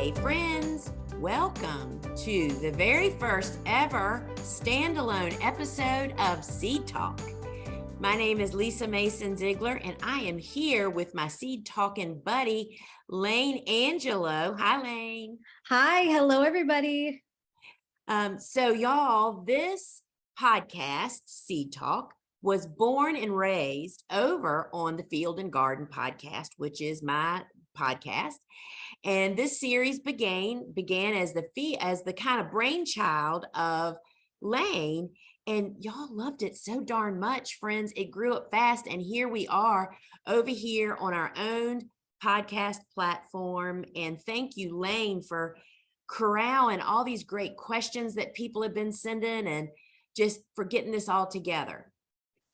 Hey friends, welcome to the very first ever standalone episode of Seed Talk. My name is Lisa Mason Ziegler, and I am here with my seed talking buddy, Layne Angelo. Hi, Layne. Hi, hello everybody. So y'all, this podcast, Seed Talk, was born and raised over on the Field and Garden podcast, which is my podcast. And this series began as the kind of brainchild of Layne, and y'all loved it so darn much, friends. It grew up fast, and here we are over here on our own podcast platform. And thank you, Layne, for corralling all these great questions that people have been sending and just for getting this all together.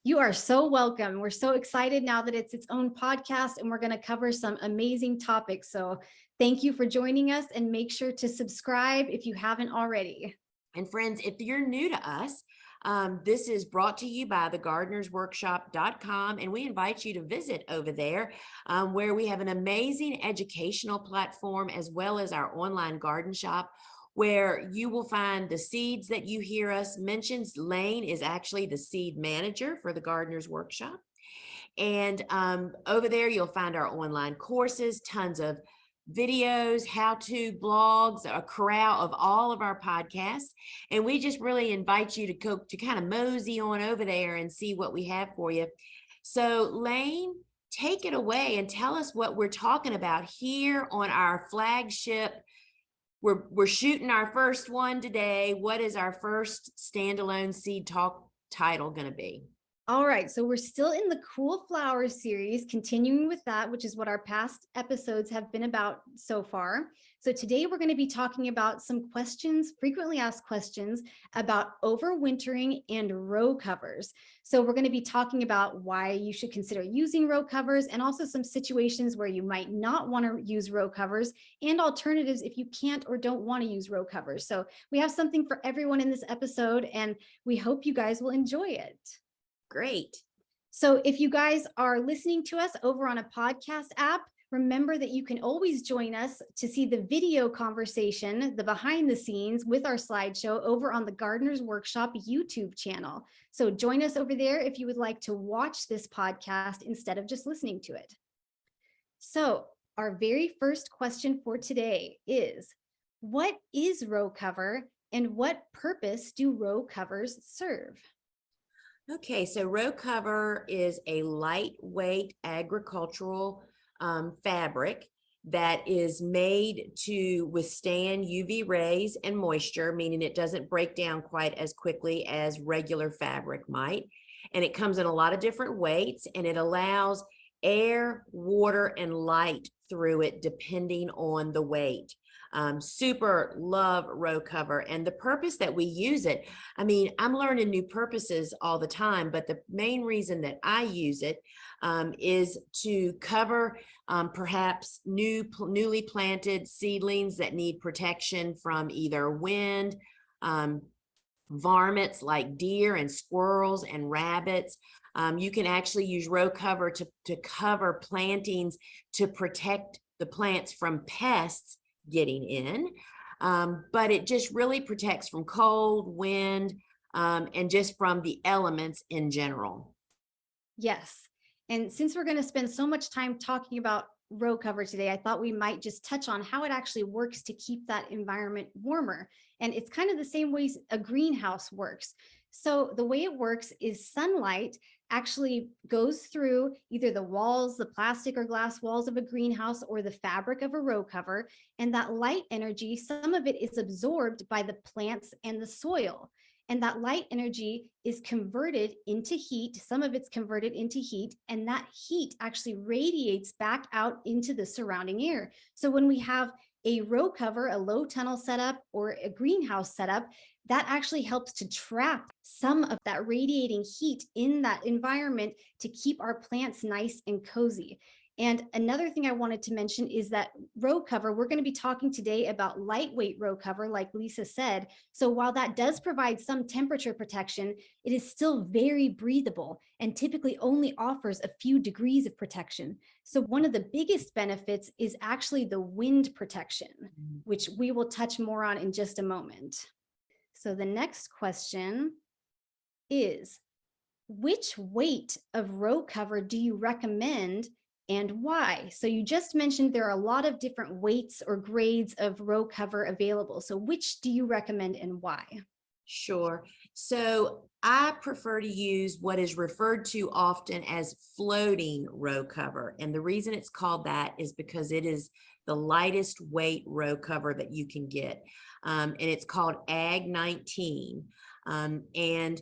You are so welcome. We're so excited now that it's its own podcast, and we're going to cover some amazing topics. So thank you for joining us, and make sure to subscribe if you haven't already. And friends, if you're new to us, this is brought to you by thegardenersworkshop.com, and we invite you to visit over there where we have an amazing educational platform as well as our online garden shop, where you will find the seeds that you hear us mention. Layne is actually the seed manager for the Gardener's Workshop. And over there, you'll find our online courses, tons of videos, how-to blogs, a corral of all of our podcasts. And we just really invite you to kind of mosey on over there and see what we have for you. So Layne, take it away and tell us what we're talking about here on our flagship. We're shooting our first one today. What is our first standalone Seed Talk title going to be? All right, so we're still in the Cool Flowers series, continuing with that, which is what our past episodes have been about so far. So today we're going to be talking about some questions, frequently asked questions about overwintering and row covers. So we're going to be talking about why you should consider using row covers, and also some situations where you might not want to use row covers, and alternatives if you can't or don't want to use row covers. So we have something for everyone in this episode, and we hope you guys will enjoy it. Great. So if you guys are listening to us over on a podcast app, remember that you can always join us to see the video conversation, the behind the scenes with our slideshow over on the Gardener's Workshop YouTube channel. So join us over there if you would like to watch this podcast instead of just listening to it. So our very first question for today is, what is row cover, and what purpose do row covers serve? Okay, so row cover is a lightweight agricultural fabric that is made to withstand UV rays and moisture, meaning it doesn't break down quite as quickly as regular fabric might. And it comes in a lot of different weights, and it allows air, water, and light through it depending on the weight. Super love row cover, and the purpose that we use it. I mean, I'm learning new purposes all the time, but the main reason that I use it is to cover perhaps newly planted seedlings that need protection from either wind, varmints like deer and squirrels and rabbits. You can actually use row cover to cover plantings to protect the plants from pests getting in, but it just really protects from cold, wind, and just from the elements in general. Yes, and since we're going to spend so much time talking about row cover today, I thought we might just touch on how it actually works to keep that environment warmer. And it's kind of the same way a greenhouse works. So the way it works is sunlight actually goes through either the walls, the plastic or glass walls of a greenhouse, or the fabric of a row cover. And that light energy, some of it is absorbed by the plants and the soil. And that light energy is converted into heat. Some of it's converted into heat, and that heat actually radiates back out into the surrounding air. So when we have a row cover, a low tunnel setup, or a greenhouse setup, that actually helps to trap some of that radiating heat in that environment to keep our plants nice and cozy. And another thing I wanted to mention is that row cover, we're going to be talking today about lightweight row cover, like Lisa said. So while that does provide some temperature protection, it is still very breathable and typically only offers a few degrees of protection. So one of the biggest benefits is actually the wind protection, which we will touch more on in just a moment. So the next question is, which weight of row cover do you recommend and why? So you just mentioned there are a lot of different weights or grades of row cover available. So which do you recommend and why? Sure. So I prefer to use what is referred to often as floating row cover. And the reason it's called that is because it is the lightest weight row cover that you can get. And it's called Ag 19. And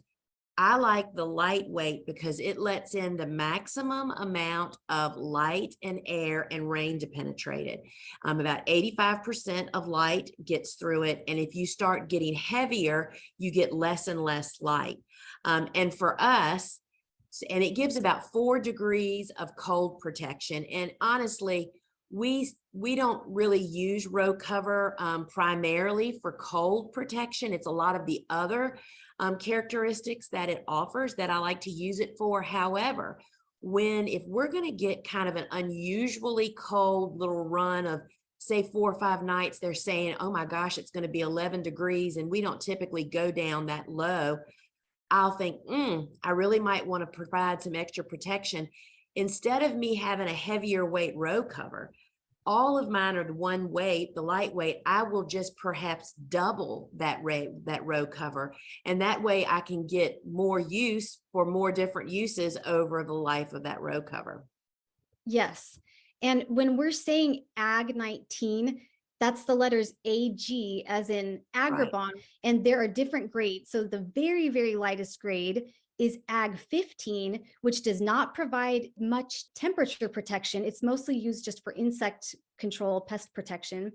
I like the lightweight because it lets in the maximum amount of light and air and rain to penetrate it. About 85% of light gets through it. And if you start getting heavier, you get less and less light. And for us, and it gives about 4 degrees of cold protection. And honestly, we don't really use row cover primarily for cold protection. It's a lot of the other characteristics that it offers that I like to use it for. However, if we're going to get kind of an unusually cold little run of say 4 or 5 nights, they're saying, oh my gosh, it's going to be 11 degrees, and we don't typically go down that low, I'll think, I really might want to provide some extra protection. Instead of me having a heavier weight row cover, all of mine are the one weight, the lightweight. I will just perhaps double that row cover. And that way I can get more use for more different uses over the life of that row cover. Yes. And when we're saying Ag 19, that's the letters AG as in agribon, right. And there are different grades. So the very, very lightest grade is Ag 15, which does not provide much temperature protection. It's mostly used just for insect control, pest protection,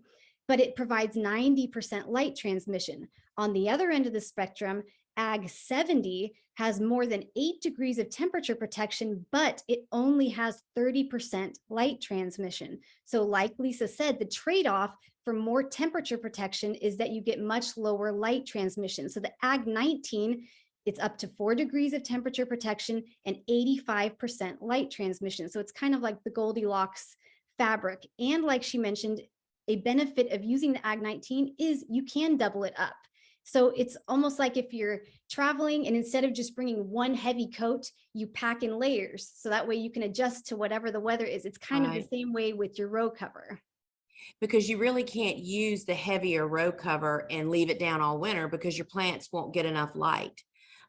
but it provides 90% light transmission. On the other end of the spectrum, Ag 70 has more than 8 degrees of temperature protection, but it only has 30% light transmission. So like Lisa said, the trade-off for more temperature protection is that you get much lower light transmission. So the Ag 19, it's up to 4 degrees of temperature protection and 85% light transmission. So it's kind of like the Goldilocks fabric. And like she mentioned, a benefit of using the Ag 19 is you can double it up. So it's almost like if you're traveling and instead of just bringing one heavy coat, you pack in layers. So that way you can adjust to whatever the weather is. It's kind of the same way with your row cover. Because you really can't use the heavier row cover and leave it down all winter because your plants won't get enough light.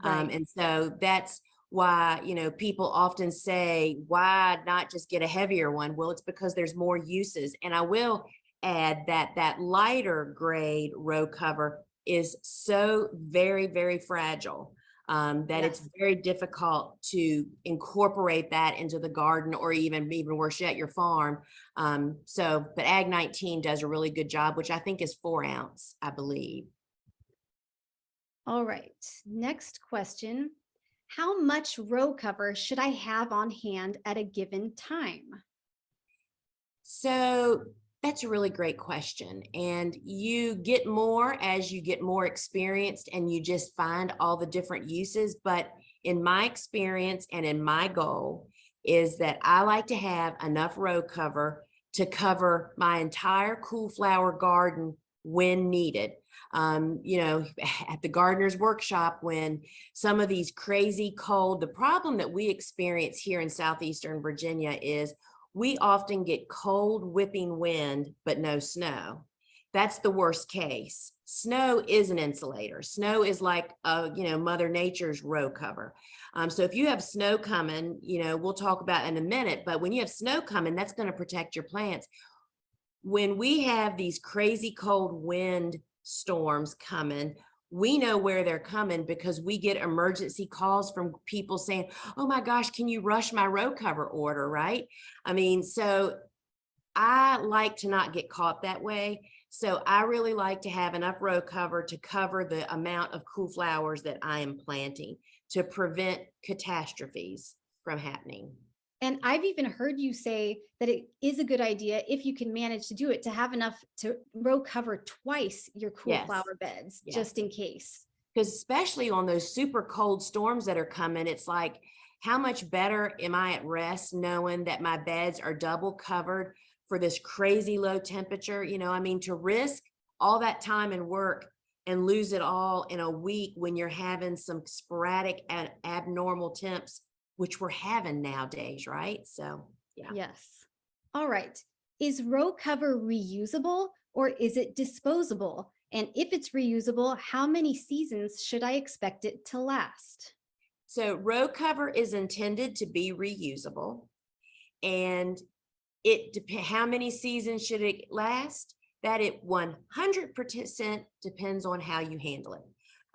Right. And so that's why, people often say, why not just get a heavier one? Well, it's because there's more uses. And I will add that lighter grade row cover is so very, very fragile that it's very difficult to incorporate that into the garden or even worse yet, your farm. But Ag 19 does a really good job, which I think is 4 ounce, I believe. All right, next question. How much row cover should I have on hand at a given time? So that's a really great question. And you get more as you get more experienced and you just find all the different uses. But in my experience and in my goal is that I like to have enough row cover to cover my entire cool flower garden when needed. At the gardener's workshop, when some of these crazy cold, the problem that we experience here in Southeastern Virginia is we often get cold whipping wind, but no snow. That's the worst case. Snow is an insulator. Snow is like, Mother Nature's row cover. So if you have snow coming, we'll talk about in a minute, but when you have snow coming, that's going to protect your plants. When we have these crazy cold wind storms coming, we know where they're coming because we get emergency calls from people saying, oh my gosh, can you rush my row cover order, right? So I like to not get caught that way. So I really like to have enough row cover to cover the amount of cool flowers that I am planting to prevent catastrophes from happening. And I've even heard you say that it is a good idea, if you can manage to do it, to have enough to row cover twice your cool Yes. flower beds, Yes. just in case. Because especially on those super cold storms that are coming, it's like, how much better am I at rest knowing that my beds are double covered for this crazy low temperature? I mean, to risk all that time and work and lose it all in a week when you're having some sporadic and abnormal temps, which we're having nowadays, right? So, yeah. Yes. All right. Is row cover reusable or is it disposable? And if it's reusable, how many seasons should I expect it to last? So row cover is intended to be reusable, and how many seasons should it last? That it 100% depends on how you handle it.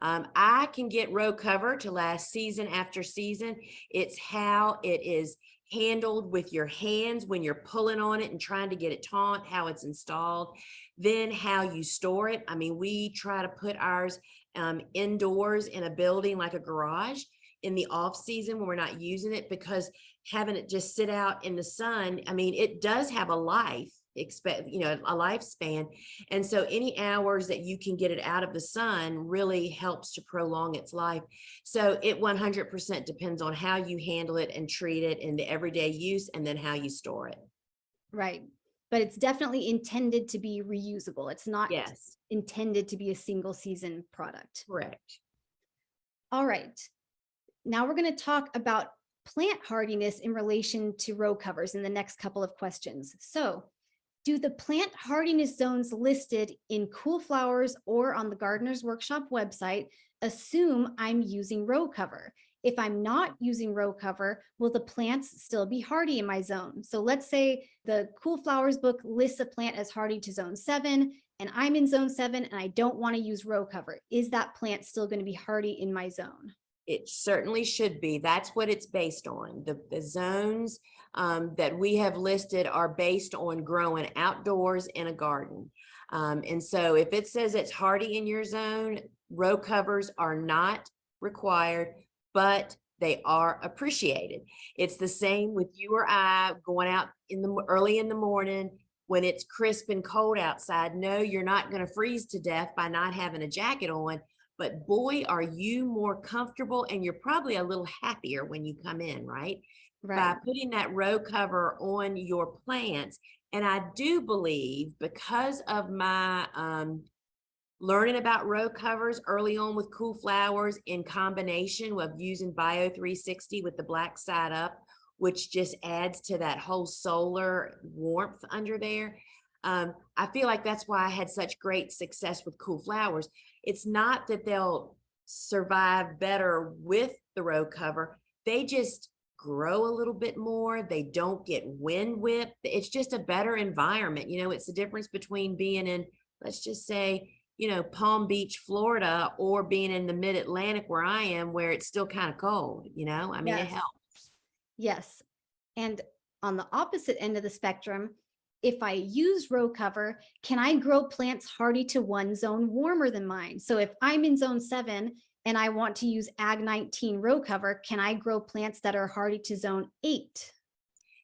I can get row cover to last season after season. It's how it is handled with your hands when you're pulling on it and trying to get it taut, how it's installed, then how you store it. I mean, we try to put ours indoors in a building like a garage in the off season when we're not using it, because having it just sit out in the sun, I mean, it does have a life, a lifespan. And so any hours that you can get it out of the sun really helps to prolong its life. So it 100% depends on how you handle it and treat it in the everyday use, and then how you store it. Right. But it's definitely intended to be reusable. It's not Yes, intended to be a single season product. correct. All right. Now we're going to talk about plant hardiness in relation to row covers in the next couple of questions. So, do the plant hardiness zones listed in Cool Flowers or on the Gardener's Workshop website assume I'm using row cover? If I'm not using row cover, will the plants still be hardy in my zone? So let's say the Cool Flowers book lists a plant as hardy to zone 7, and I'm in zone 7 and I don't want to use row cover. Is that plant still going to be hardy in my zone? It certainly should be. That's what it's based on. The zones that we have listed are based on growing outdoors in a garden. And so if it says it's hardy in your zone, row covers are not required, but they are appreciated. It's the same with you or I going out early in the morning when it's crisp and cold outside. No, you're not going to freeze to death by not having a jacket on. But boy, are you more comfortable, and you're probably a little happier when you come in, right? Right. By putting that row cover on your plants. And I do believe, because of my learning about row covers early on with Cool Flowers, in combination with using Bio 360 with the black side up, which just adds to that whole solar warmth under there. I feel like that's why I had such great success with Cool Flowers. It's not that they'll survive better with the row cover. They just grow a little bit more. They don't get wind whipped. It's just a better environment. It's the difference between being in, let's just say, Palm Beach, Florida, or being in the mid-Atlantic where I am, where it's still kind of cold, I mean, it helps. Yes. And on the opposite end of the spectrum, if I use row cover, can I grow plants hardy to one zone warmer than mine? So if I'm in zone 7 and I want to use Ag 19 row cover, can I grow plants that are hardy to zone 8?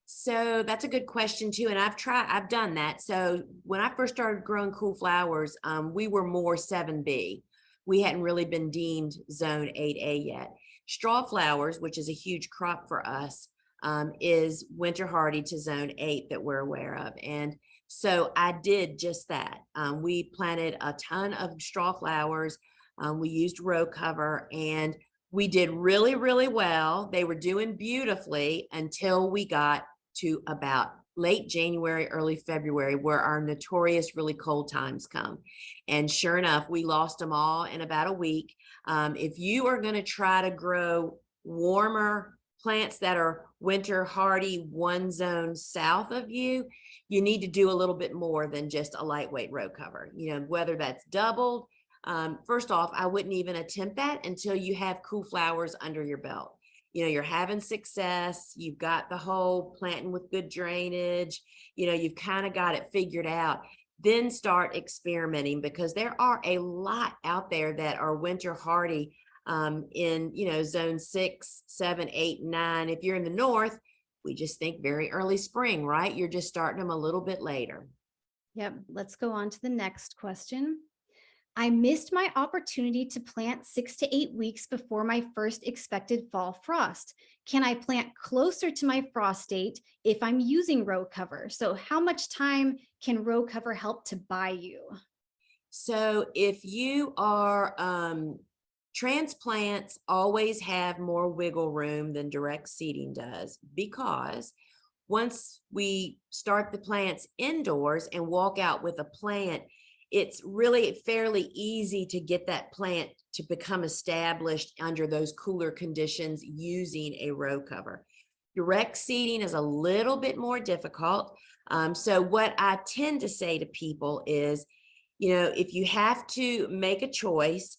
So that's a good question too. And I've done that. So when I first started growing Cool Flowers, we were more 7B. We hadn't really been deemed zone 8A yet. Straw flowers, which is a huge crop for us, is winter hardy to zone 8 that we're aware of. And so I did just that. We planted a ton of straw flowers. We used row cover, and we did really, really well. They were doing beautifully until we got to about late January, early February, where our notorious really cold times come. And sure enough, we lost them all in about a week. If you are going to try to grow warmer plants that are winter hardy one zone south of you, you need to do a little bit more than just a lightweight row cover, whether that's doubled. First off, I wouldn't even attempt that until you have Cool Flowers under your belt. You're having success, you've got the whole planting with good drainage, you've kind of got it figured out. Then start experimenting, because there are a lot out there that are winter hardy in zone 6, 7, 8, 9. If you're in the north, we just think very early spring, right? You're just starting them a little bit later. Yep. Let's go on to the next question. I missed my opportunity to plant 6 to 8 weeks before my first expected fall frost. Can I plant closer to my frost date if I'm using row cover? So how much time can row cover help to buy you? So if you are, transplants always have more wiggle room than direct seeding does, because once we start the plants indoors and walk out with a plant, it's really fairly easy to get that plant to become established under those cooler conditions using a row cover. Direct seeding is a little bit more difficult. So what I tend to say to people is, if you have to make a choice,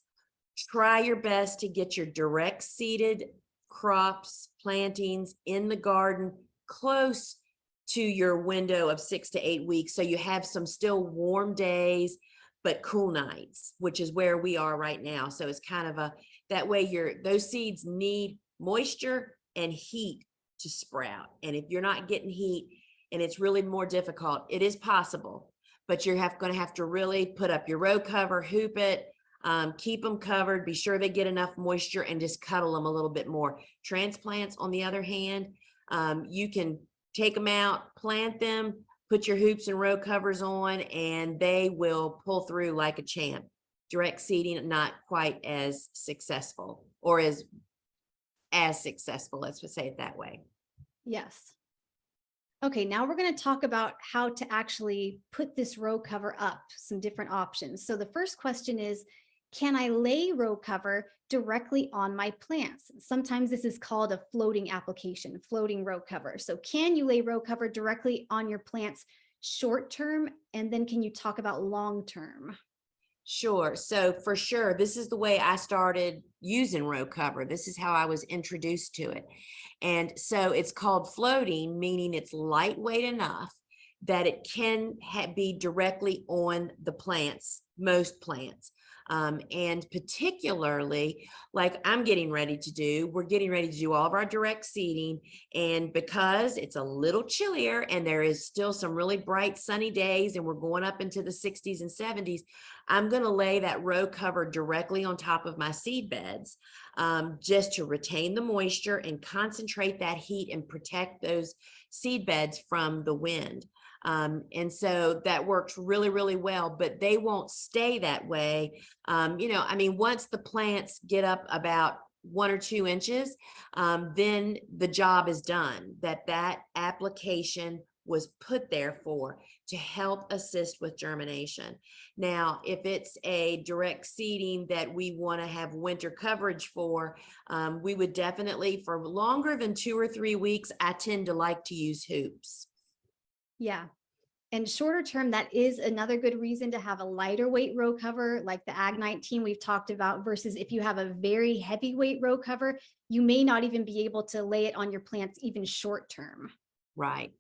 try your best to get your direct seeded crops, plantings in the garden close to your window of 6 to 8 weeks. So you have some still warm days, but cool nights, which is where we are right now. So it's kind of that way those seeds need moisture and heat to sprout. And if you're not getting heat and it's really more difficult, it is possible, but you're going to have to really put up your row cover, hoop it, keep them covered, be sure they get enough moisture, and just cuddle them a little bit more. Transplants, on the other hand, you can take them out, plant them, put your hoops and row covers on, and they will pull through like a champ. Direct seeding, not quite as successful, or as successful, let's just say it that way. Yes. Okay, now we're going to talk about how to actually put this row cover up, some different options. So the first question is, can I lay row cover directly on my plants? Sometimes this is called a floating application, floating row cover. So can you lay row cover directly on your plants short term? And then can you talk about long term? Sure. So for sure, this is the way I started using row cover. This is how I was introduced to it. And so it's called floating, meaning it's lightweight enough that it can be directly on the plants, most plants. And particularly, like we're getting ready to do all of our direct seeding. And because it's a little chillier and there is still some really bright sunny days and we're going up into the 60s and 70s, I'm going to lay that row cover directly on top of my seed beds, just to retain the moisture and concentrate that heat and protect those seed beds from the wind. And so that works really, really well, but they won't stay that way. Once the plants get up about 1 or 2 inches, then the job is done. That application was put there for to help assist with germination. Now, if it's a direct seeding that we want to have winter coverage for, we would definitely, for longer than 2 or 3 weeks, I tend to like to use hoops. Yeah. And shorter term, that is another good reason to have a lighter weight row cover like the Ag 19 we've talked about, versus if you have a very heavyweight row cover, you may not even be able to lay it on your plants even short term. Right.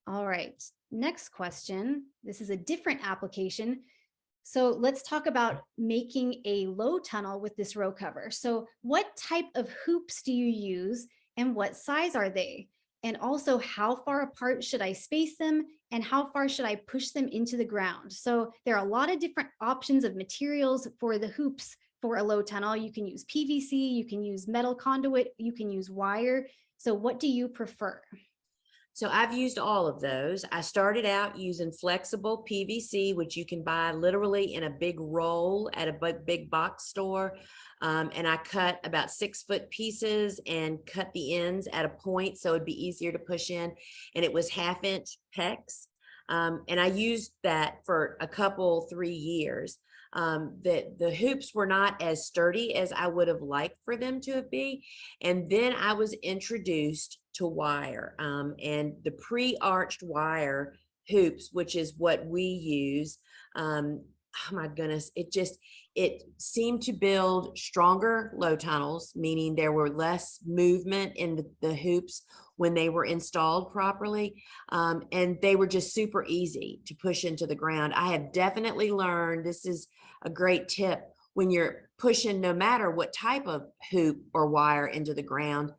All right. Next question. This is a different application. So let's talk about making a low tunnel with this row cover. So what type of hoops do you use and what size are they? And also, how far apart should I space them and how far should I push them into the ground? So there are a lot of different options of materials for the hoops for a low tunnel. You can use PVC, you can use metal conduit, you can use wire. So what do you prefer? So I've used all of those. I started out using flexible PVC, which you can buy literally in a big roll at a big box store. And I cut about 6-foot pieces and cut the ends at a point so it'd be easier to push in. And it was 1/2-inch pecks. And I used that for a couple, 3 years. The hoops were not as sturdy as I would have liked for them to be. And then I was introduced to wire, and the pre-arched wire hoops, which is what we use. Oh my goodness, it seemed to build stronger low tunnels, meaning there were less movement in the hoops when they were installed properly. And they were just super easy to push into the ground. I have definitely learned, this is a great tip, when you're pushing no matter what type of hoop or wire into the ground,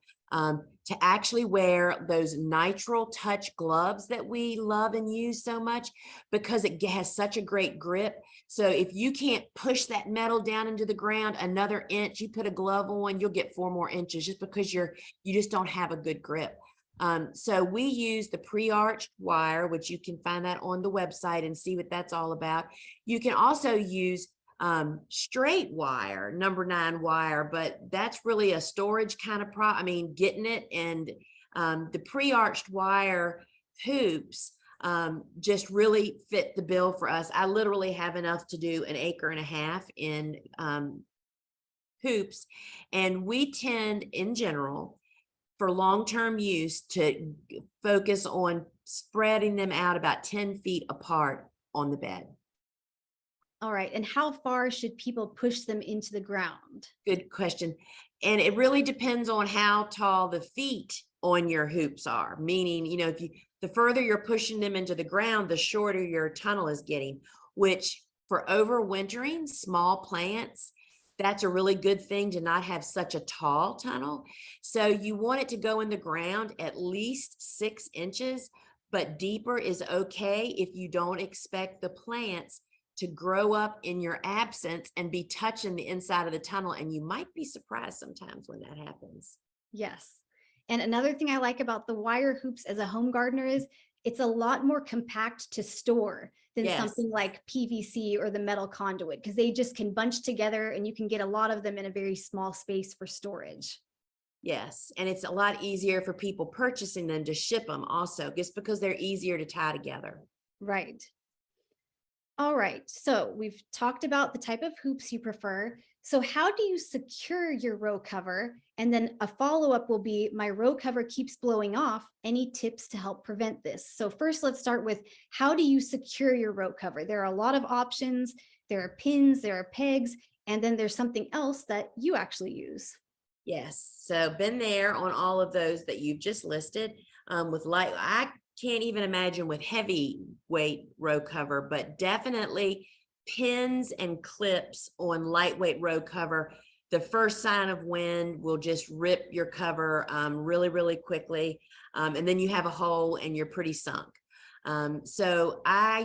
to actually wear those nitrile touch gloves that we love and use so much, because it has such a great grip. So if you can't push that metal down into the ground another inch, you put a glove on, you'll get 4 more inches, just because you just don't have a good grip. So we use the pre-arched wire, which you can find that on the website and see what that's all about. You can also use straight wire, number 9 wire, but that's really a storage kind of getting it. And the pre-arched wire hoops just really fit the bill for us. I literally have enough to do 1.5 acres in hoops, and we tend in general for long-term use to focus on spreading them out about 10 feet apart on the bed. All right. And how far should people push them into the ground? Good question. And it really depends on how tall the feet on your hoops are. Meaning, if the further you're pushing them into the ground, the shorter your tunnel is getting, which for overwintering small plants, that's a really good thing to not have such a tall tunnel. So you want it to go in the ground at least 6 inches, but deeper is okay if you don't expect the plants to grow up in your absence and be touching the inside of the tunnel. And you might be surprised sometimes when that happens. Yes. And another thing I like about the wire hoops as a home gardener is it's a lot more compact to store than something like PVC or the metal conduit, because they just can bunch together and you can get a lot of them in a very small space for storage. Yes. And it's a lot easier for people purchasing them to ship them also, just because they're easier to tie together. Right. All right, so we've talked about the type of hoops you prefer. So how do you secure your row cover? And then a follow-up will be, my row cover keeps blowing off. Any tips to help prevent this? So first, let's start with, how do you secure your row cover? There are a lot of options. There are pins, there are pegs, and then there's something else that you actually use. Yes, so been there on all of those that you've just listed. With light, I can't even imagine with heavy weight row cover, but definitely pins and clips on lightweight row cover. The first sign of wind will just rip your cover really, really quickly. And then you have a hole and you're pretty sunk. So I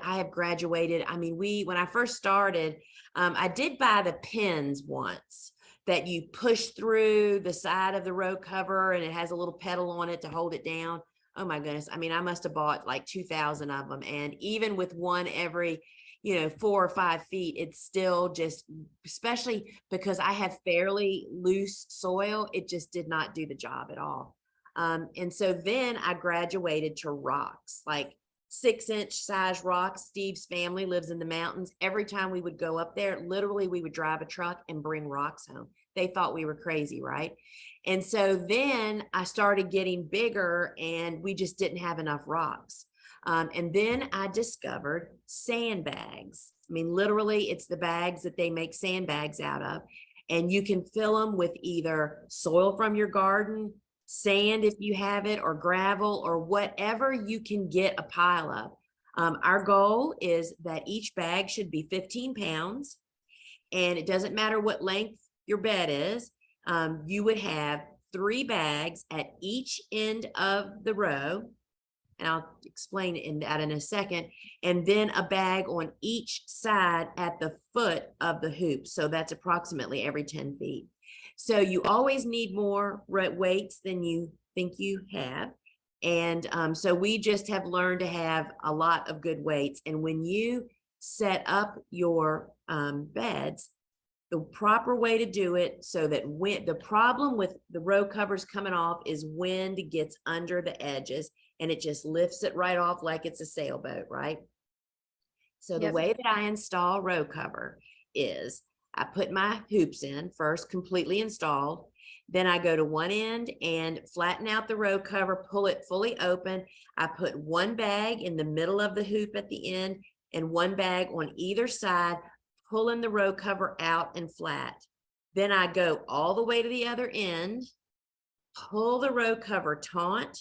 have graduated. When I first started, I did buy the pins once that you push through the side of the row cover, and it has a little pedal on it to hold it down. Oh my goodness. I must have bought like 2,000 of them. And even with one every, 4 or 5 feet, it's still just, especially because I have fairly loose soil, it just did not do the job at all. And so then I graduated to rocks, like 6-inch size rocks. Steve's family lives in the mountains. Every time we would go up there, literally we would drive a truck and bring rocks home. They thought we were crazy, right? And so then I started getting bigger and we just didn't have enough rocks. And then I discovered sandbags. Literally it's the bags that they make sandbags out of. And you can fill them with either soil from your garden, sand if you have it, or gravel, or whatever you can get a pile of. Our goal is that each bag should be 15 pounds, and it doesn't matter what length your bed is. You would have 3 bags at each end of the row, and I'll explain that in a second, and then a bag on each side at the foot of the hoop. So that's approximately every 10 feet. So you always need more weights than you think you have. And so we just have learned to have a lot of good weights. And when you set up your beds, the proper way to do it, so that when the problem with the row covers coming off is wind gets under the edges and it just lifts it right off like it's a sailboat, right? So the way that I install row cover is I put my hoops in first, completely installed. Then I go to one end and flatten out the row cover, pull it fully open. I put one bag in the middle of the hoop at the end and one bag on either side, pulling the row cover out and flat. Then I go all the way to the other end, pull the row cover taut.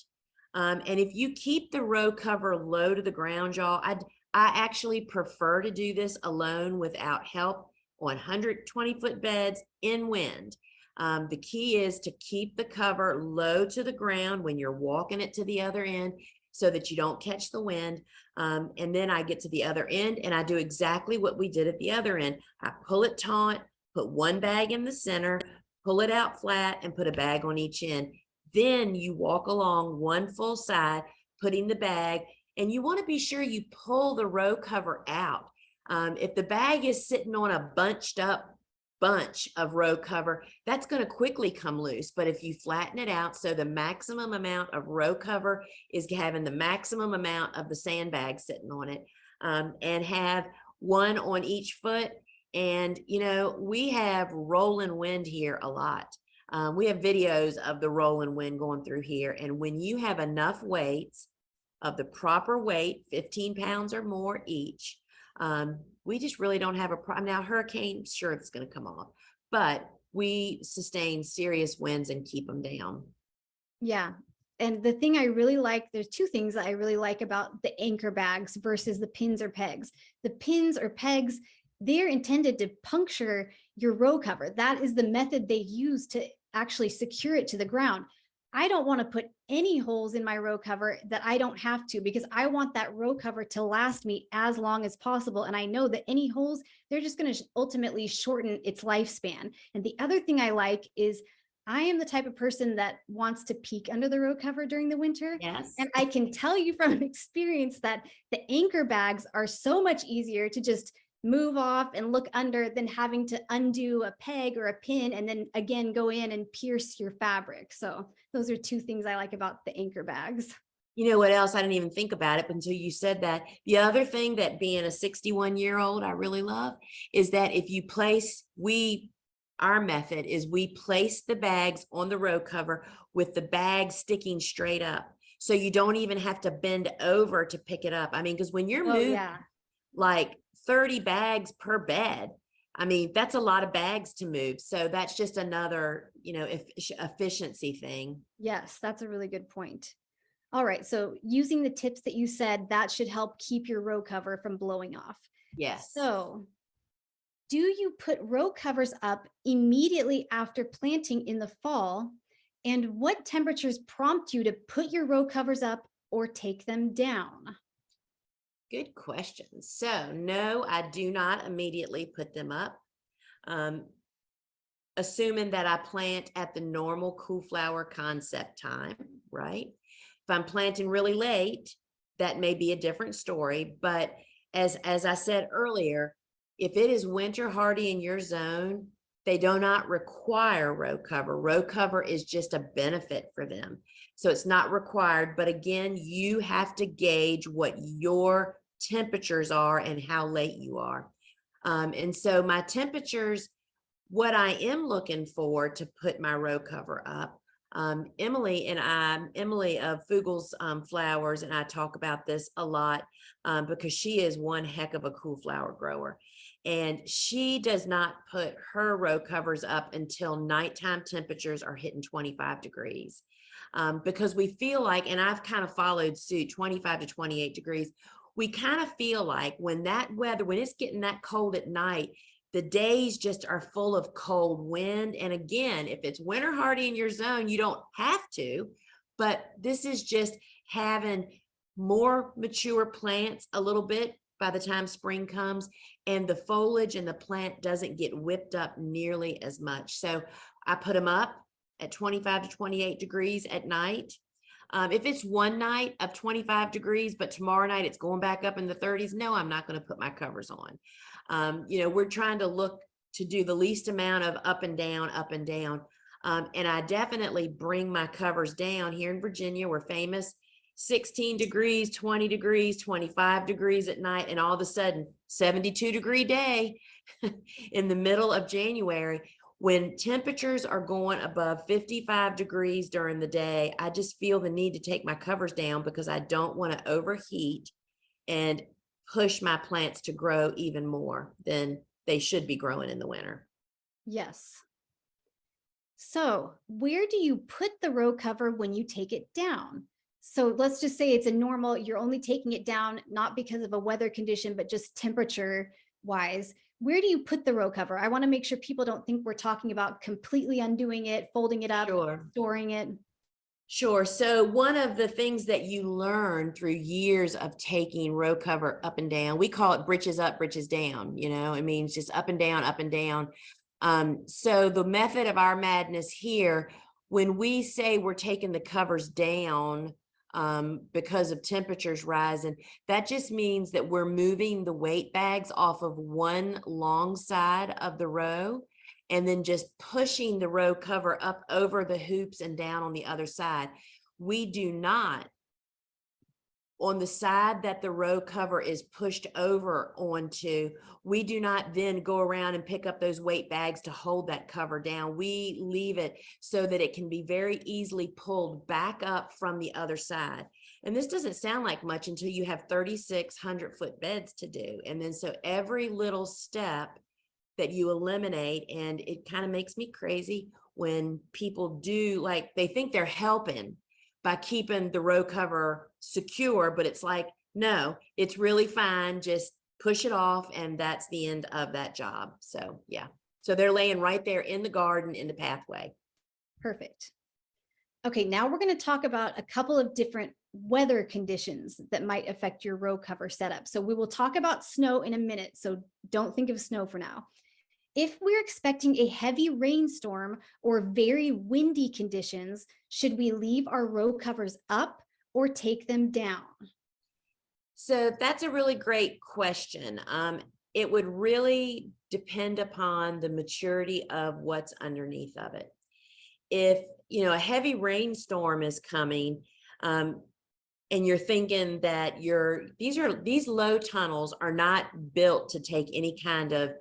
And if you keep the row cover low to the ground, y'all, I actually prefer to do this alone without help on 120-foot beds in wind. The key is to keep the cover low to the ground when you're walking it to the other end so that you don't catch the wind. And then I get to the other end and I do exactly what we did at the other end. I pull it taut, put one bag in the center, pull it out flat, and put a bag on each end. Then you walk along one full side, putting the bag, and you want to be sure you pull the row cover out. If the bag is sitting on a bunched up bunch of row cover, that's going to quickly come loose. But if you flatten it out so the maximum amount of row cover is having the maximum amount of the sandbag sitting on it, and have one on each foot. And, you know, we have rolling wind here a lot. We have videos of the rolling wind going through here. And when you have enough weights of the proper weight, 15 pounds or more each, we just really don't have a problem. Now, hurricane, sure, it's going to come off, but we sustain serious winds and keep them down. Yeah. And the thing I really like, there's two things that I really like about the anchor bags versus the pins or pegs. The pins or pegs, they're intended to puncture your row cover. That is the method they use to actually secure it to the ground. I don't want to put any holes in my row cover that I don't have to, because I want that row cover to last me as long as possible. And I know that any holes, they're just going to ultimately shorten its lifespan. And the other thing I like is I am the type of person that wants to peek under the row cover during the winter. Yes. And I can tell you from experience that the anchor bags are so much easier to just move off and look under than having to undo a peg or a pin and then again go in and pierce your fabric. So those are two things I like about the anchor bags. You know what else? I didn't even think about it until you said that. The other thing that being a 61-year-old I really love is that if you place, our method is we place the bags on the row cover with the bag sticking straight up. So you don't even have to bend over to pick it up. I mean, because when you're moving like 30 bags per bed, I mean, that's a lot of bags to move. So that's just another, you know, efficiency thing. Yes, that's a really good point. All right. So using the tips that you said, that should help keep your row cover from blowing off. Yes. So do you put row covers up immediately after planting in the fall? And what temperatures prompt you to put your row covers up or take them down? Good question. So no, I do not immediately put them up. Assuming that I plant at the normal cool flower concept time, right? If I'm planting really late, that may be a different story. But as I said earlier, if it is winter hardy in your zone, they do not require row cover. Row cover is just a benefit for them. So it's not required. But again, you have to gauge what your temperatures are and how late you are. And so my temperatures, what I am looking for to put my row cover up, Emily of Fugel's Flowers, and I talk about this a lot because she is one heck of a cool flower grower. And she does not put her row covers up until nighttime temperatures are hitting 25 degrees. Because we feel like, and I've kind of followed suit, 25 to 28 degrees, we kind of feel like when that weather, when it's getting that cold at night, the days just are full of cold wind. And again, if it's winter hardy in your zone, you don't have to, but this is just having more mature plants a little bit by the time spring comes, and the foliage and the plant doesn't get whipped up nearly as much. So I put them up at 25 to 28 degrees at night. If it's one night of 25 degrees, but tomorrow night it's going back up in the 30s, no, I'm not going to put my covers on. You know, we're trying to look to do the least amount of up and down, up and down. And I definitely bring my covers down. Here in Virginia, we're famous 16 degrees, 20 degrees, 25 degrees at night, and all of a sudden 72-degree day in the middle of January. When temperatures are going above 55 degrees during the day, I just feel the need to take my covers down because I don't want to overheat and push my plants to grow even more than they should be growing in the winter. Yes. So where do you put the row cover when you take it down? So let's just say it's a normal, you're only taking it down, not because of a weather condition, but just temperature wise. where do you put the row cover? I want to make sure people don't think we're talking about completely undoing it, folding it up, Sure. storing it. Sure. So one of the things that you learn through years of taking row cover up and down, we call it britches up, britches down, it means just up and down, up and down. So the method of our madness here, when we say we're taking the covers down because of temperatures rising, that just means that we're moving the weight bags off of one long side of the row and then just pushing the row cover up over the hoops and down on the other side. We do not, on the side that the row cover is pushed over onto, we do not then go around and pick up those weight bags to hold that cover down. We leave it so that it can be very easily pulled back up from the other side. And this doesn't sound like much until you have 3,600-foot beds to do. And then so every little step that you eliminate, and it kind of makes me crazy when people do, like, they think they're helping by keeping the row cover secure, but it's like, no, it's really fine. Just push it off. And that's the end of that job. So yeah. So they're laying right there in the garden in the pathway. Perfect. Okay, now we're going to talk about a couple of different weather conditions that might affect your row cover setup. So we will talk about snow in a minute. So don't think of snow for now. If we're expecting a heavy rainstorm or very windy conditions, should we leave our row covers up or take them down? So that's a really great question. It would really depend upon the maturity of what's underneath of it. If, a heavy rainstorm is coming, and you're thinking that these low tunnels are not built to take any kind of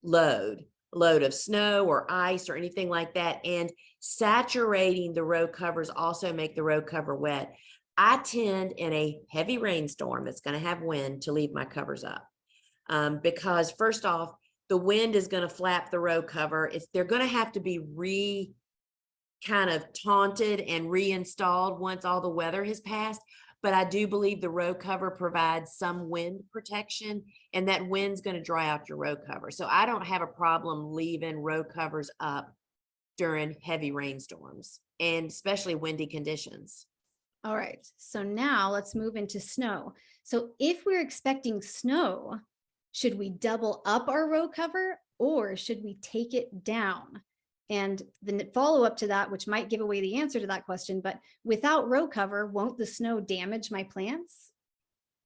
load of snow or ice or anything like that, and saturating the row covers also make the row cover wet. I tend, in a heavy rainstorm that's going to have wind, to leave my covers up, because first off, the wind is going to flap the row cover. They're going to have to be kind of taunted and reinstalled once all the weather has passed. But I do believe the row cover provides some wind protection, and that wind's going to dry out your row cover. So I don't have a problem leaving row covers up during heavy rainstorms and especially windy conditions. All right, so now let's move into snow. So if we're expecting snow, should we double up our row cover or should we take it down? And the follow-up to that, which might give away the answer to that question, but without row cover, won't the snow damage my plants?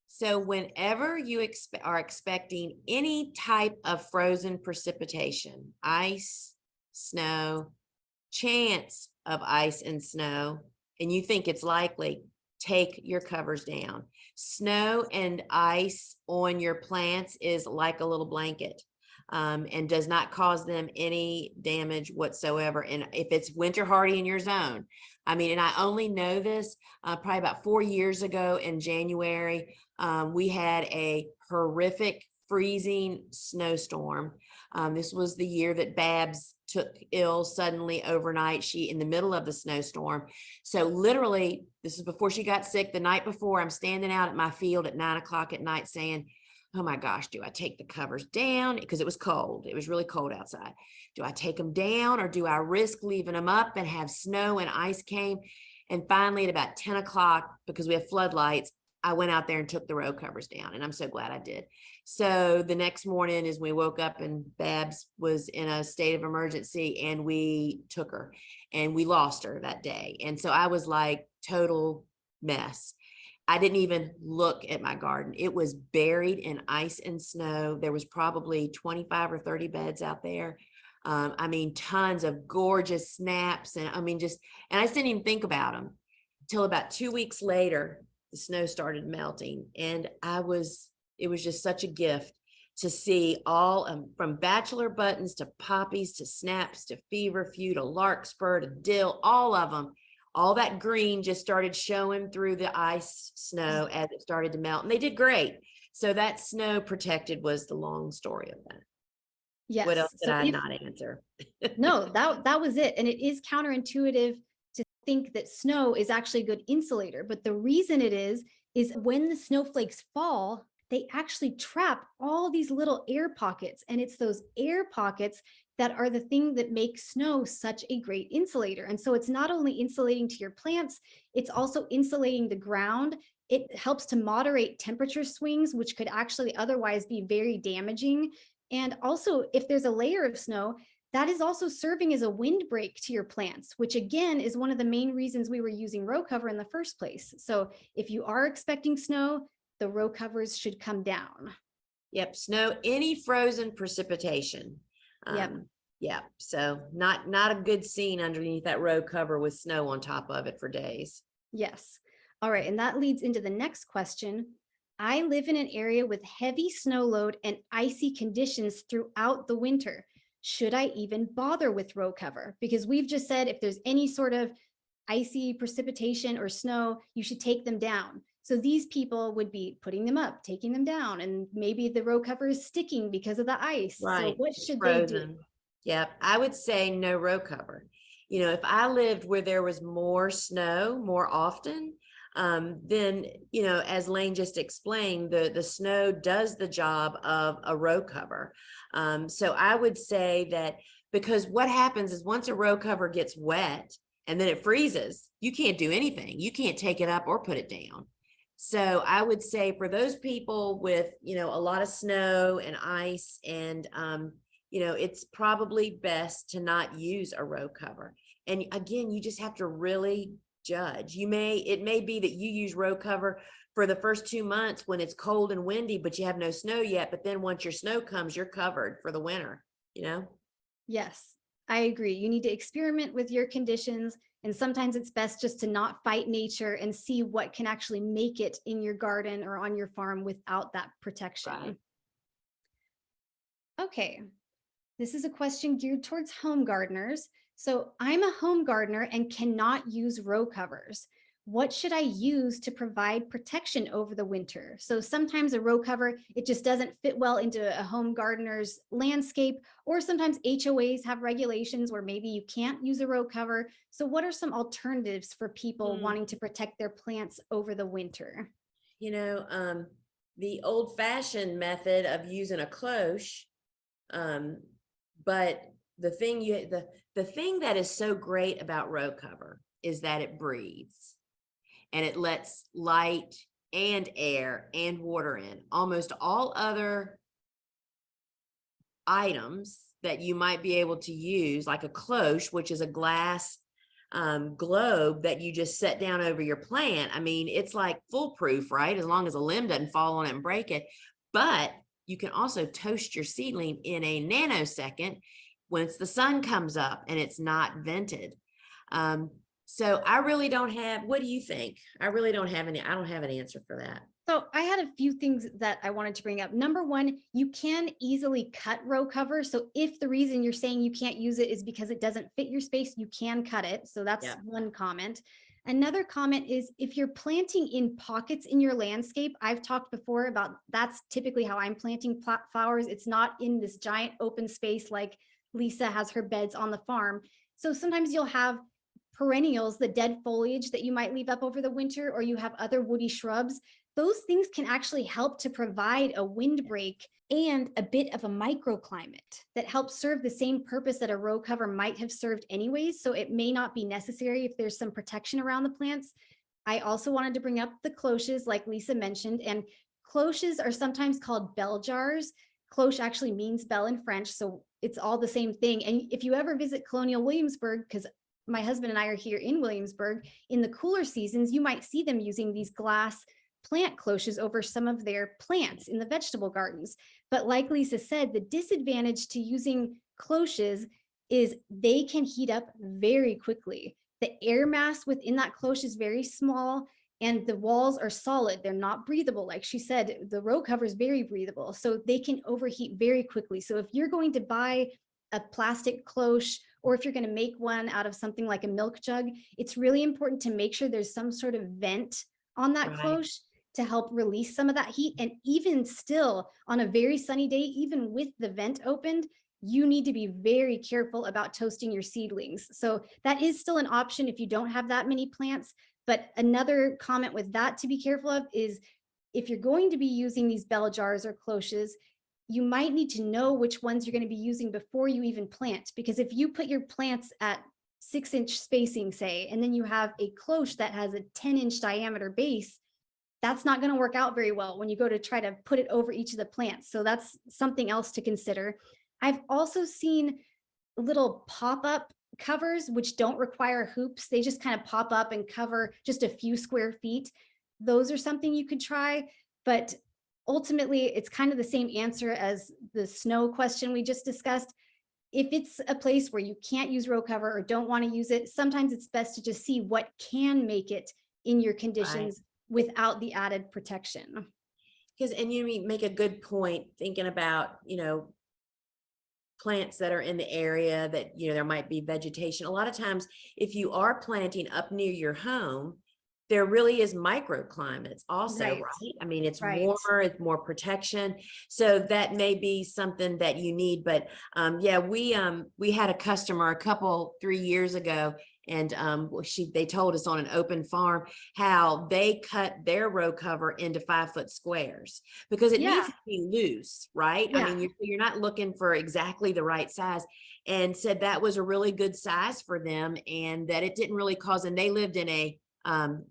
So whenever you are expecting any type of frozen precipitation, ice, snow, chance of ice and snow, and you think it's likely, take your covers down. Snow and ice on your plants is like a little blanket. And does not cause them any damage whatsoever. And if it's winter hardy in your zone, and I only know this probably about 4 years ago in January, we had a horrific freezing snowstorm. This was the year that Babs took ill suddenly overnight, in the middle of the snowstorm. So literally, this is before she got sick. The night before, I'm standing out at my field at 9 o'clock at night saying, oh my gosh, do I take the covers down? Because it was cold. It was really cold outside. Do I take them down or do I risk leaving them up and have snow and ice came? And finally, at about 10 o'clock, because we have floodlights, I went out there and took the row covers down. And I'm so glad I did. So the next morning, as we woke up, and Babs was in a state of emergency, and we took her and we lost her that day. And so I was like, total mess. I didn't even look at my garden. It was buried in ice and snow. There was probably 25 or 30 beds out there. Tons of gorgeous snaps. And I just didn't even think about them until about 2 weeks later, the snow started melting. And it was just such a gift to see all from bachelor buttons to poppies to snaps to feverfew to larkspur to dill, all of them. All that green just started showing through the ice snow as it started to melt, and they did great. So that snow protected was the long story of that. Yes. What else did I not answer? No, that was it. And it is counterintuitive to think that snow is actually a good insulator. But the reason it is when the snowflakes fall, they actually trap all these little air pockets. And it's those air pockets that are the thing that make snow such a great insulator. And so it's not only insulating to your plants, it's also insulating the ground. It helps to moderate temperature swings, which could actually otherwise be very damaging. And also, if there's a layer of snow, that is also serving as a windbreak to your plants, which again is one of the main reasons we were using row cover in the first place. So if you are expecting snow, the row covers should come down. Yep, snow, any frozen precipitation. Yep. Yeah, so not a good scene underneath that row cover with snow on top of it for days. Yes. All right. And that leads into the next question. I live in an area with heavy snow load and icy conditions throughout the winter. Should I even bother with row cover? Because we've just said if there's any sort of icy precipitation or snow, you should take them down. So these people would be putting them up, taking them down, and maybe the row cover is sticking because of the ice. Right. So what It's should they do? frozen. Yep, I would say no row cover. You know, if I lived where there was more snow more often, then, you know, as Layne just explained, the snow does the job of a row cover. So I would say that, because what happens is once a row cover gets wet and then it freezes, you can't do anything. You can't take it up or put it down. So I would say for those people with, you know, a lot of snow and ice and, you know, it's probably best to not use a row cover. And again, you just have to really judge. It may be that you use row cover for the first 2 months when it's cold and windy, but you have no snow yet. But then once your snow comes, you're covered for the winter, you know? Yes, I agree. You need to experiment with your conditions. And sometimes it's best just to not fight nature and see what can actually make it in your garden or on your farm without that protection. Right. Okay, this is a question geared towards home gardeners. So I'm a home gardener and cannot use row covers. What should I use to provide protection over the winter? So sometimes a row cover, it just doesn't fit well into a home gardener's landscape, or sometimes HOAs have regulations where maybe you can't use a row cover. So what are some alternatives for people wanting to protect their plants over the winter? You know, the old-fashioned method of using a cloche, but the thing that is so great about row cover is that it breathes and it lets light and air and water in. Almost all other items that you might be able to use, like a cloche, which is a glass globe that you just set down over your plant. I mean, it's like foolproof, right? As long as a limb doesn't fall on it and break it. But you can also toast your seedling in a nanosecond once the sun comes up and it's not vented. So I really don't have, what do you think? I don't have an answer for that. So I had a few things that I wanted to bring up. Number one, you can easily cut row cover. So if the reason you're saying you can't use it is because it doesn't fit your space, you can cut it. So that's one comment. Another comment is if you're planting in pockets in your landscape, I've talked before about that's typically how I'm planting flowers. It's not in this giant open space like Lisa has her beds on the farm. So sometimes you'll have perennials, the dead foliage that you might leave up over the winter, or you have other woody shrubs. Those things can actually help to provide a windbreak and a bit of a microclimate that helps serve the same purpose that a row cover might have served anyways. So it may not be necessary if there's some protection around the plants. I also wanted to bring up the cloches, like Lisa mentioned, and cloches are sometimes called bell jars. Cloche actually means bell in French, so it's all the same thing. And if you ever visit Colonial Williamsburg, because my husband and I are here in Williamsburg, in the cooler seasons, you might see them using these glass plant cloches over some of their plants in the vegetable gardens. But like Lisa said, the disadvantage to using cloches is they can heat up very quickly. The air mass within that cloche is very small and the walls are solid. They're not breathable. Like she said, the row cover is very breathable. So they can overheat very quickly. So if you're going to buy a plastic cloche, or if you're going to make one out of something like a milk jug, it's really important to make sure there's some sort of vent on that cloche to help release some of that heat. And even still, on a very sunny day, even with the vent opened, you need to be very careful about toasting your seedlings. So that is still an option if you don't have that many plants. But another comment with that to be careful of is if you're going to be using these bell jars or cloches, you might need to know which ones you're going to be using before you even plant. Because if you put your plants at 6-inch spacing, say, and then you have a cloche that has a 10-inch diameter base, that's not going to work out very well when you go to try to put it over each of the plants. So that's something else to consider. I've also seen little pop-up covers, which don't require hoops. They just kind of pop up and cover just a few square feet. Those are something you could try, but ultimately it's kind of the same answer as the snow question we just discussed. If it's a place where you can't use row cover or don't want to use it, sometimes it's best to just see what can make it in your Right. conditions without the added protection. Because, and you make a good point thinking about, plants that are in the area that, there might be vegetation. A lot of times, if you are planting up near your home, there really is microclimates also, Right. right? I mean, it's Right. warmer, it's more protection. So that may be something that you need. But yeah, we had a customer 3 years ago, and they told us on an open farm how they cut their row cover into 5-foot squares because it needs Yeah. to be loose, right? I Yeah. mean, you're not looking for exactly the right size, and said that was a really good size for them, and that it didn't really cause. And they lived in a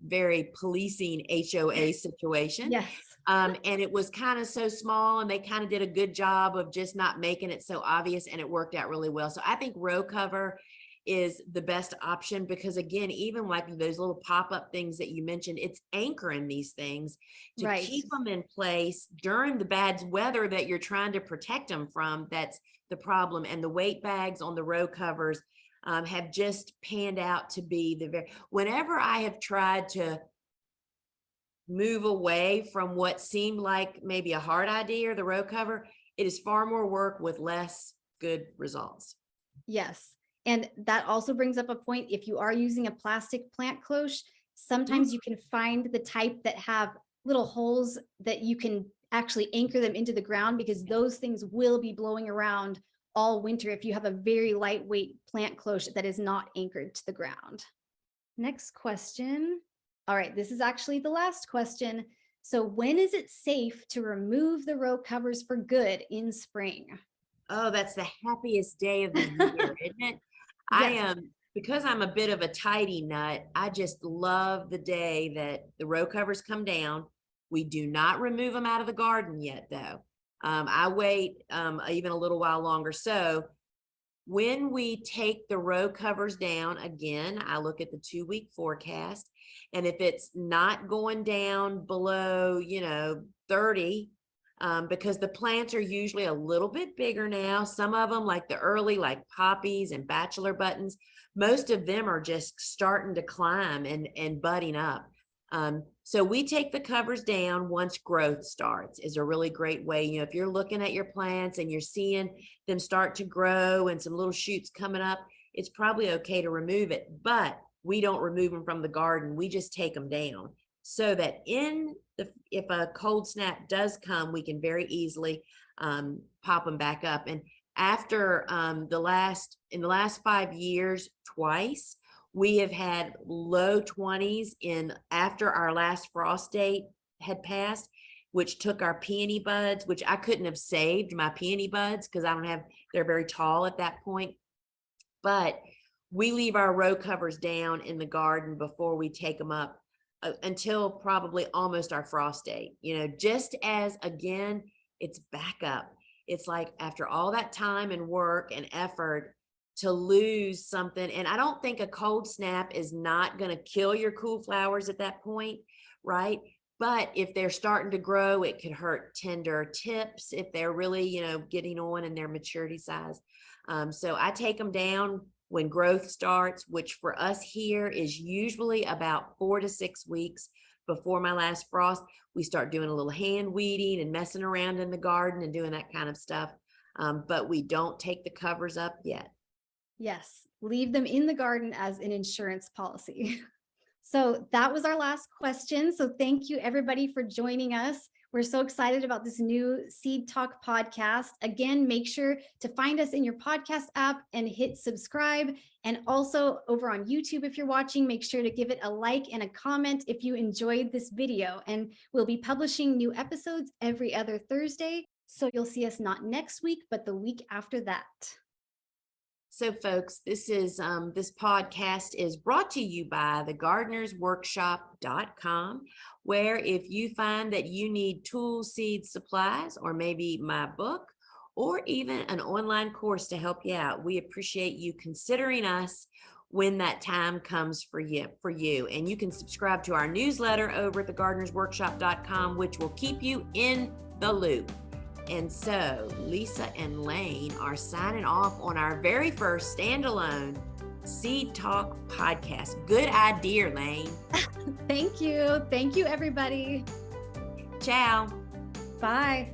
very policing HOA situation. Yes. And it was kind of so small, and they kind of did a good job of just not making it so obvious, and it worked out really well. So I think row cover is the best option because, again, even like those little pop-up things that you mentioned, it's anchoring these things to Right. keep them in place during the bad weather that you're trying to protect them from. That's the problem. And the weight bags on the row covers have just panned out to be whenever I have tried to move away from what seemed like maybe a hard idea or the row cover, it is far more work with less good results. Yes. And that also brings up a point. If you are using a plastic plant cloche, sometimes you can find the type that have little holes that you can actually anchor them into the ground, because those things will be blowing around all winter if you have a very lightweight plant cloche that is not anchored to the ground. Next question. All right, this is actually the last question. So when is it safe to remove the row covers for good in spring? Oh, that's the happiest day of the year, isn't it? I Yes. am, because I'm a bit of a tidy nut, I just love the day that the row covers come down. We do not remove them out of the garden yet, though. I wait even a little while longer. So when we take the row covers down, again, I look at the 2-week forecast. And if it's not going down below, 30, because the plants are usually a little bit bigger now. Some of them, like the early, like poppies and bachelor buttons, most of them are just starting to climb and budding up. So we take the covers down once growth starts is a really great way. If you're looking at your plants and you're seeing them start to grow and some little shoots coming up, it's probably okay to remove it, but we don't remove them from the garden. We just take them down so that if a cold snap does come, we can very easily pop them back up. And after in the last 5 years, twice, we have had low 20s after our last frost date had passed, which took our peony buds, which I couldn't have saved my peony buds because they're very tall at that point. But we leave our row covers down in the garden before we take them up until probably almost our frost date, just as, again, it's back up. It's like after all that time and work and effort to lose something. And I don't think a cold snap is not going to kill your cool flowers at that point, right? But if they're starting to grow, it could hurt tender tips if they're really, getting on in their maturity size. So I take them down when growth starts, which for us here is usually about 4 to 6 weeks before my last frost. We start doing a little hand weeding and messing around in the garden and doing that kind of stuff. But we don't take the covers up yet. Yes. Leave them in the garden as an insurance policy. So that was our last question. So thank you everybody for joining us. We're so excited about this new Seed Talk podcast. Again, make sure to find us in your podcast app and hit subscribe. And also over on YouTube, if you're watching, make sure to give it a like and a comment if you enjoyed this video. And we'll be publishing new episodes every other Thursday. So you'll see us not next week, but the week after that. So folks, this podcast is brought to you by thegardenersworkshop.com, where if you find that you need tools, seeds, supplies, or maybe my book, or even an online course to help you out, we appreciate you considering us when that time comes for you. And you can subscribe to our newsletter over at thegardenersworkshop.com, which will keep you in the loop. And so Lisa and Layne are signing off on our very first standalone Seed Talk podcast. Good idea, Layne. Thank you. Thank you, everybody. Ciao. Bye.